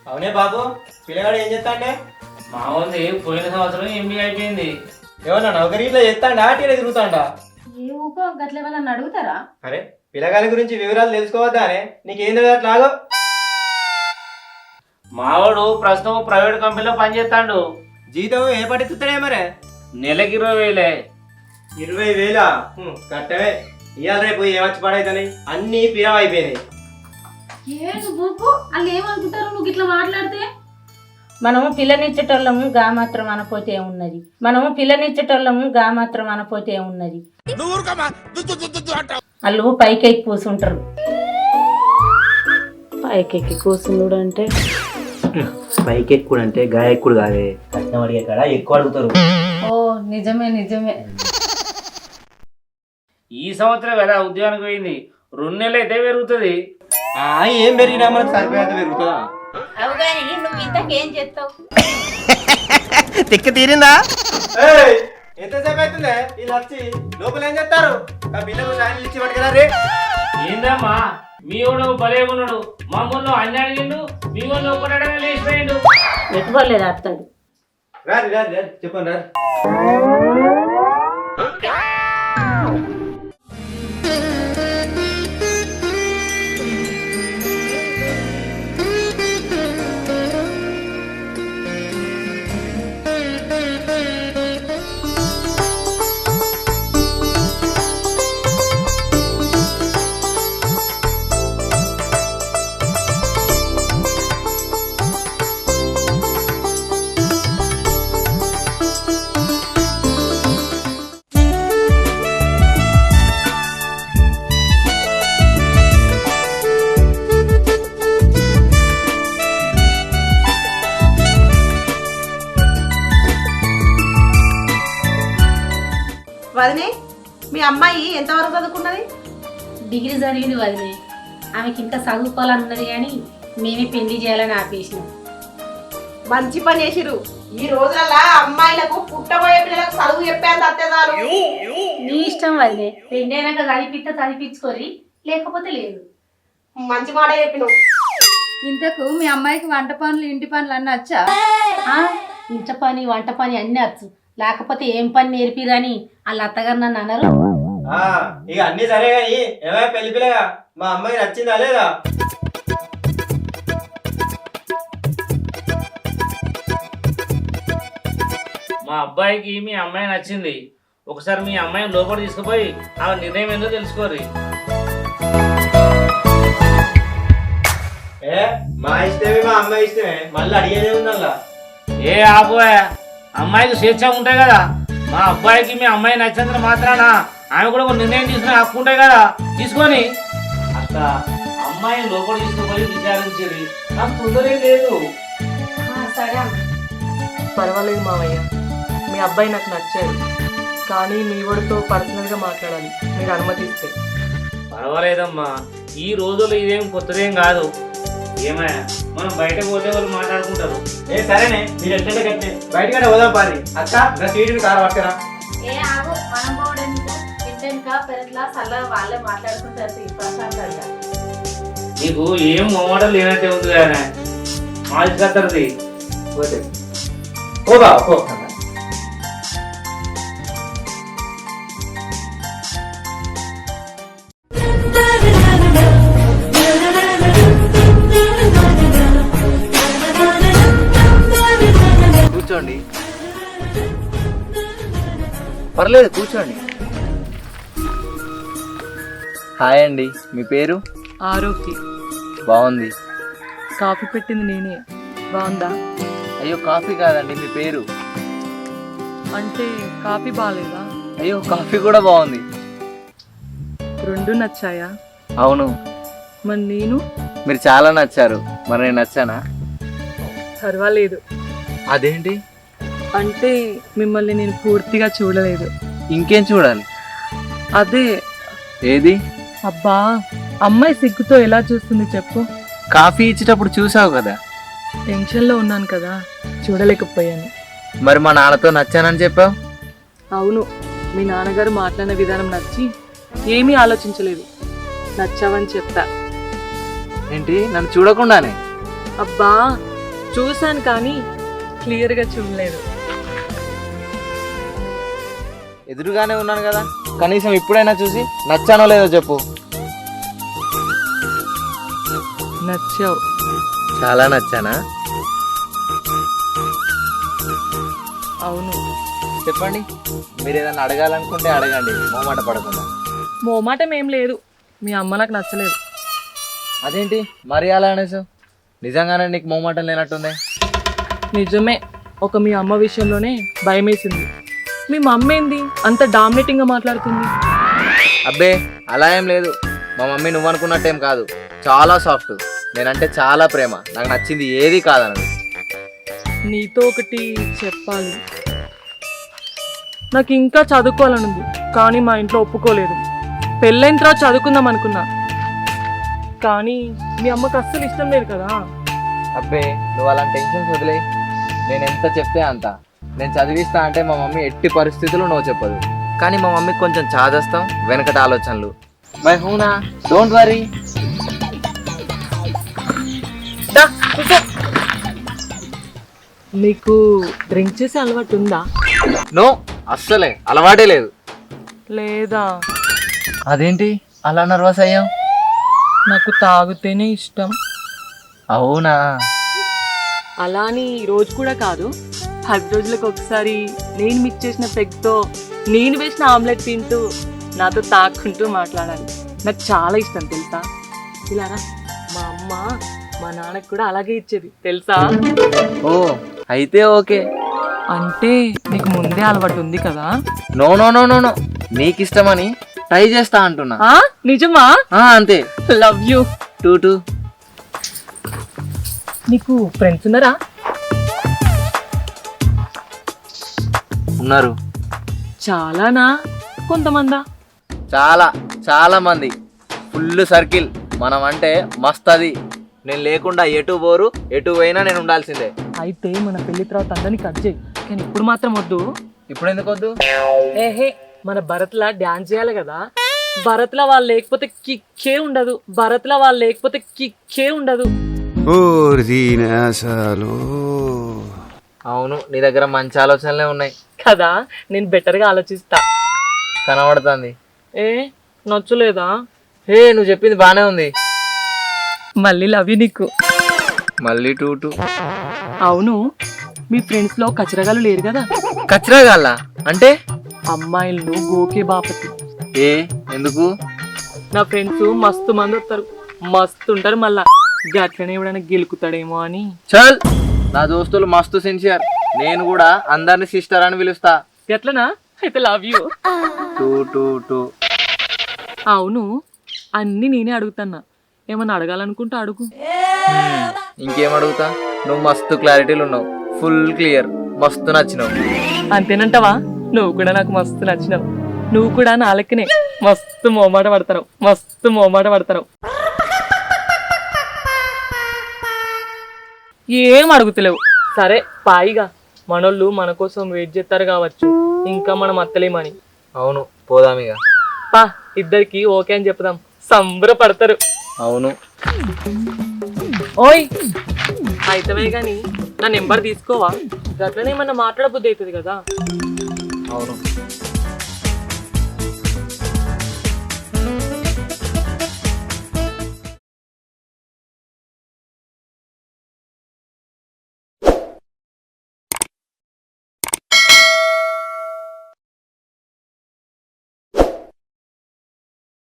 అవునే బాబు, పిల్లగాడు ఏం చేస్తాండే? మా ఉంది పోయిన సంవత్సరం ఎంబీ అయిపోయింది. ఏమన్నా నౌకరీ ఇట్లా చేస్తాండా, అట్లా తిరుగుతాండా? ఏ ఊకో గట్ల వాళ్ళని అడుగుతారా? అరే పిల్లగాని గురించి వివరాలు తెలుసుకోవద్దానే, నీకేం తెలియదు అట్లాగో. మావాడు ప్రస్తుతం ప్రైవేట్ కంపెనీలో పనిచేస్తాడు. జీతం ఏ పట్టిస్తాడే మరే? నెలకి 20,000. 20,000? కట్టవే. ఇవాళ రేపు ఏమచ్చి పడైతున్నాయి, అన్నీ పిరవ అయిపోయినాయి. ఏ నువ్వు వాళ్ళు ఏమనుకుంటారు నువ్వు ఇట్లా మాట్లాడితే? మనము పిల్లనిచ్చేటోళ్ళము గా మాత్రం అనపోతే ఉన్నది. మనము పిల్లనిచ్చేటోళ్ళము గా మాత్రం అనపోతే ఉన్నది. వాళ్ళు పైకెక్కి కూసుంటారు. పైకెక్కి కూసుండు అంటే పైకి ఎక్కుడు అంటే గాయకుడు కాదే, కట్నం అడిగే కాడ ఎక్కువ అడుగుతారు. ఓ నిజమే నిజమే. ఈ సంవత్సరం కదా ఉద్యోగానికి పోయింది, 2 నెలలు అయితే పెరుగుతుంది. ఏం పెరిగినా మనకు సరిపోయేంత పెరుగుతుందా? అవుగాని నువ్వు ఇంతకేం చేస్తావు? తిక్క తీరిందా? ఎంతసేపు అవుతుందే వీళ్ళు వచ్చి లోపల ఏం చేస్తారు? ఆ పిల్లకు సాయం ఇచ్చి పట్టుకురా రే. ఏందమ్మా మీ వాడు బలేగున్నాడు, మమ్మల్ని అన్ని అడిగిండు, మీ వాళ్ళు ఒక్కడనే లేచిపోయిండు. పెట్టుకోలేదు అత్తడు. రారి రారి రారి చెప్పండి రారి. వదినే, మీ అమ్మాయి ఎంతవరకు చదువుకున్నది? డిగ్రీ చదివింది వదిలే. ఆమెకి ఇంకా చదువుకోవాలని ఉన్నది కానీ మేమే పెళ్లి చేయాలని ఆపేసినాం. మంచి పని చేసిరు. ఈ రోజులలో అమ్మాయిలకు పుట్టబోయే పిల్లలకు చదువు చెప్పేంత అత్యదాలు. నీ ఇష్టం వదిలే, పెళ్లి అయినాక చదివిస్తే చదివించుకోరి, లేకపోతే లేదు. మంచి మాట చెప్పిను. ఇంతకు మీ అమ్మాయికి వంట పనులు ఇంటి పనులు అన్నీ వచ్చా? ఇంట పని వంట పని అన్నీ వచ్చు, లేకపోతే ఏం పని నేర్పిరని వాళ్ళ అత్తగారు నన్ను అన్నారు. ఇక అన్ని సరే గాని ఏమైనా పెళ్లి పిల్లగా మా అమ్మాయి నచ్చిందా లేదా? మా అబ్బాయికి మీ అమ్మాయి నచ్చింది. ఒకసారి మీ అమ్మాయిని లోపల తీసుకుపోయి ఆమె నిర్ణయం ఏందో తెలుసుకోరు. మా ఇష్టమే మా అమ్మాయి ఇష్టమే, మళ్ళీ అడిగేదే ఉందల్లా. ఏ ఆపోయా, అమ్మాయికి స్వేచ్ఛ ఉంటాయి కదా. మా అబ్బాయికి మీ అమ్మాయి నచ్చినంత మాత్రాన ఆమె కూడా ఒక నిర్ణయం తీసుకునే హక్కు ఉంటాయి కదా, తీసుకొని అట్లా అమ్మాయిని లోపల తీసుకుపోయి విచారించేది నాకు తొందరే లేదు. సరే పర్వాలేదు మావయ్య, మీ అబ్బాయి నాకు నచ్చాడు, కానీ మీ వాడితో పర్సనల్గా మాట్లాడాలి, మీరు అనుమతిస్తే. పర్వాలేదమ్మా, ఈ రోజుల్లో ఇదేం కొత్తదేం కాదు. ఏమయ్యా మనం బయటకు పోతే వాళ్ళు మాట్లాడుకుంటారు. సరేనే, మీరు ఎట్లంటే కట్టే బయటగానే పోదాం పారి. అక్క నా సీటుని కార పట్టరా. మనం పోవడానికి ఇంటెనక పెరట్లా చల్లగా వాళ్ళే మాట్లాడుకుంటారు ప్రశాంతంగా. నీకు ఏం మొమ్మటం లేనట్టే ఉంది కానీ మాది కత్తరది పోతే పోదా పో. కూర్చోండి, పర్లేదు కూర్చోండి. హాయ్ అండి, మీ పేరు? ఆరోగ్య. బాగుంది. కాఫీ పెట్టింది నేనే, బాగుందా? అయ్యో కాఫీ కాదండి, మీ పేరు. అంటే కాఫీ బాగాలేదా? అయ్యో కాఫీ కూడా బాగుంది. రెండు నచ్చాయా? అవును. మరి నేను? మీరు చాలా నచ్చారు, మరి నేను నచ్చానా? పర్వాలేదు. అదేంటి? అంటే మిమ్మల్ని నేను పూర్తిగా చూడలేదు. ఇంకేం చూడాలి? అదే. ఏది? అబ్బా, అమ్మాయి సిగ్గుతో ఎలా చూస్తుంది చెప్పు. కాఫీ ఇచ్చేటప్పుడు చూసావు కదా. టెన్షన్లో ఉన్నాను కదా, చూడలేకపోయాను. మరి మా నాన్నతో నచ్చానని చెప్పావు. అవును, మీ నాన్నగారు మాట్లాడిన విధానం నచ్చి ఏమీ ఆలోచించలేదు, నచ్చావని చెప్పా. ఏంటి, నన్ను చూడకుండానే? అబ్బా, చూశాను కానీ క్లియర్గా చూడలేదు. ఎదురుగానే ఉన్నాను కదా, కనీసం ఇప్పుడైనా చూసి నచ్చానో లేదో చెప్పు. నచ్చావు. చాలా నచ్చానా? అవును. చెప్పండి, మీరు ఏదైనా అడగాలనుకుంటే అడగండి, మొహమాట పడకుండా. మోమాటం ఏం లేదు, మీ అమ్మ నాకు నచ్చలేదు. అదేంటి మరి అలా అనేసావు? నిజంగానే నీకు మొహమాటం లేనట్టుంది. నిజమే, ఒక మీ అమ్మ విషయంలోనే భయం వేసింది. మీ మమ్మీ ఏంది అంత డామినేటింగ్గా మాట్లాడుతుంది? అబ్బే అలా ఏం లేదు, మా మమ్మీ నువ్వు అనుకున్నట్టేం కాదు, చాలా సాఫ్ట్. నేనంటే చాలా ప్రేమ, నాకు నచ్చింది ఏది కాదన్నది. నీతో ఒకటి చెప్పాలి. నాకు ఇంకా చదువుకోవాలని ఉంది, కానీ మా ఇంట్లో ఒప్పుకోలేదు. పెళ్ళైన తర్వాత చదువుకుందాం అనుకున్నా, కానీ మీ అమ్మకు అస్సలు ఇష్టం లేదు కదా. అబ్బే నువ్వు అలాంటి టెన్షన్స్ వదిలే, నేను ఎంత చెప్తే అంత. నేను చదివిస్తా అంటే మా మమ్మీ ఎట్టి పరిస్థితుల్లో నువ్వు చెప్పదు, కానీ మా మమ్మీకి కొంచెం చాదస్తాం, వెనకట ఆలోచనలు. మై హూనా, డోంట్ వరీ. నీకు డ్రింక్ చేసే అలవాటు ఉందా? నో, అస్సలే అలవాటే లేదు. లేదా? అదేంటి అలా నర్వస్ అయ్యావు? నాకు తాగితేనే ఇష్టం. అవునా? అలా అని రోజు కూడా కాదు, 10 రోజులకు ఒకసారి నేను మిక్స్ చేసిన పెగ్తో నేను వేసిన ఆమ్లెట్ తింటూ నాతో తాక్కుంటూ మాట్లాడాలి. నాకు చాలా ఇష్టం తెలుసా. ఇలారా, మా అమ్మ మా నాన్నకు కూడా అలాగే ఇచ్చేది తెలుసా. ఓ అయితే ఓకే. అంటే నీకు ముందే అలవాటు ఉంది కదా. No no no no no, నీకు ఇష్టమని ట్రై చేస్తా అంటున్నా. నిజమా? అంతే. Love you. టూ. నీకు ఫ్రెండ్స్ ఉన్నారా? ఉన్నారు. చాలానా కొంతమందా? చాలా చాలా మంది, ఫుల్ సర్కిల్. మనం అంటే మస్త్. అది నేను లేకుండా ఎటు పోరు, ఎటు పోయినా నేను ఉండాల్సిందే. అయితే మన పెళ్లి తర్వాత అందరినీ కట్ చేయి, కానీ ఇప్పుడు మాత్రం వద్దు. ఇప్పుడు ఎందుకు వద్దు? ఏహే, మన భరత్లా డాన్స్ చేయాలి కదా. భరత్లా వాళ్ళు లేకపోతే కిక్కే ఉండదు. భరత్లా వాళ్ళు లేకపోతే కిక్కే ఉండదు. అవును, నీ దగ్గర మంచి ఆలోచనలే ఉన్నాయి కదా. నేను బెటర్గా ఆలోచిస్తా. కనబడుతుంది. ఏ నచ్చలేదా? నువ్వు చెప్పింది బానే ఉంది. మళ్ళీ లవ్ యూ నీకు. మళ్ళీ టూ. అవును, మీ ఫ్రెండ్స్ లో కచరగాలు లేరు కదా. కచ్చరాగాల అంటే? అమ్మాయిలు గోకే బాపతి. ఎందుకు? నా ఫ్రెండ్స్ మస్తు మంది వస్తారు, మస్తు ఉంటారు. మళ్ళా గట్లనే ఎవడైనా గెలుకుతాడేమో అని. చల్, నా దోస్తులు మస్తు సిన్సియర్. నేను కూడా అందరిని సిస్టర్ అని పిలుస్తా. గట్లనా? అయితే లవ్ యూ. టూ. అవును, అన్ని నేనే అడుగుతాన్నా. ఏమన్నా అడగాలనుకుంటా అడుగు. ఇంకేం అడుగుతా? నువ్వు మస్తు క్లారిటీలు ఉన్నావు, ఫుల్ క్లియర్, మస్తు నచ్చినావు. అంతేనంటావా? నువ్వు కూడా నాకు మస్తు నచ్చినావు. నువ్వు కూడా నా లెక్కనే మస్తు మోమాట పడతావు. ఏం అడుగుతలేవు. సరే పాయిగా, మనోళ్ళు మన కోసం వెయిట్ చేస్తారు కావచ్చు, ఇంకా మనం అత్తలేమని. అవును, పోదామిగా. పా, ఇద్దరికి ఓకే అని చెప్దాం. సంబరపడతారు. అవును. ఓయ్ అయితమే గాని నా నెంబర్ తీసుకోవా? గట్లనే ఏమన్నా మాట్లాడబుద్ధి అవుతుంది కదా. అవును.